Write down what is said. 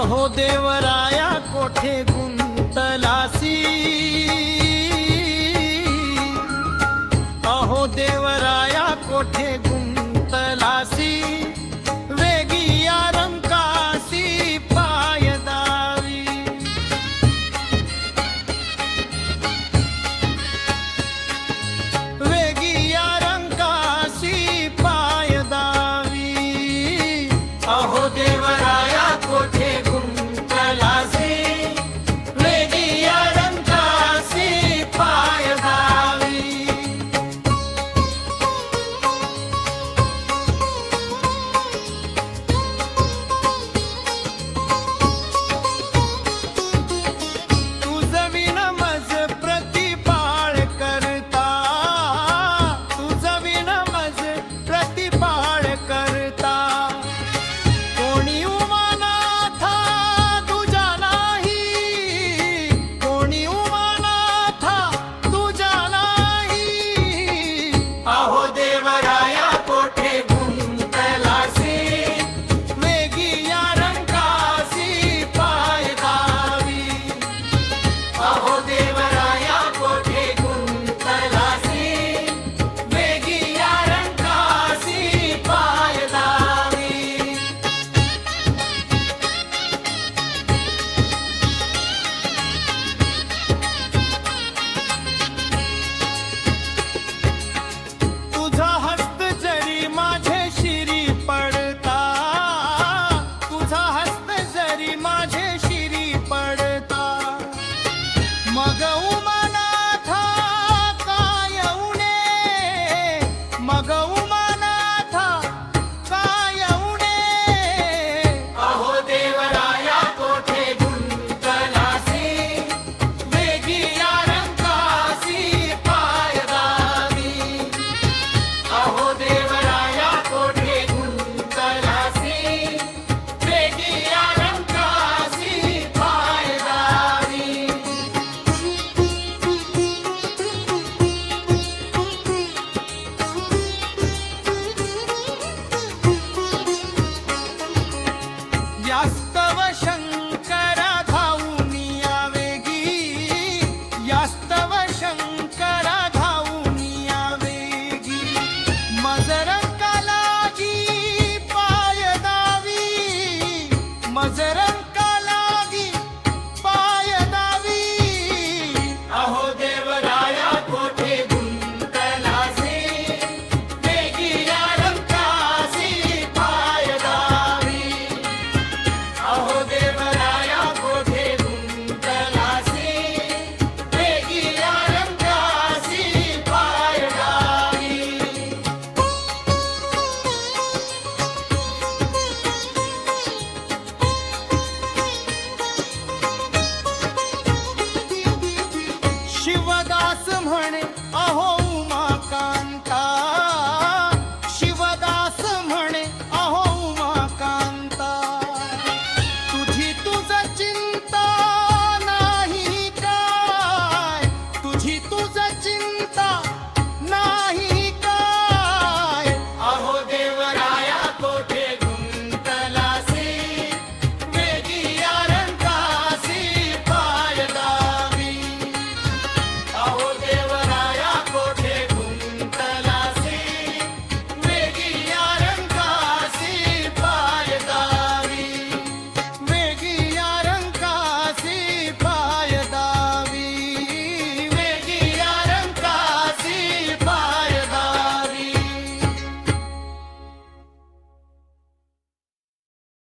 अहो देवराया कोठे गुंतलासी, अहो देवराया कोठे गुंतलासी, वेगी या रंकासी पाय दावी, वेगी या रंकासी पाय दावी, अहो देवराया कोठे गुंतलासी, वेगी या रंकासी पाय दावी. तुझ विन मज प्रतिपाळ करता, तुझ विन मज प्रतिपाळ करता, कोणी उमानाथा तुझा नाही, कोणी उमानाथा तुझा नाही, अहो देवराया कोठे गुंतलासी, वेगी या रंकासी पाय दावी, अहो देवराया कोठे गुंतलासी, वेगी या रंकासी पाय दावी. तुझा हस्त जरी माझे शिरी पडता, तुझा हस्त जरी माझे शिरी पडता, मग उमानाथा काय उणे, मग उमानाथा काय उणे, अहो देवराया कोठे गुंतलासी, वेगी या रंकासी पाय दावी, अहो देवराया कोठे गुंतलासी, वेगी या रंकासी पाय दावी. यास्तव शंकरा धावूनिया वेगी, यास्तव शंकरा धावूनिया वेगी, मजरंकालागी पाय दावी, मजरंग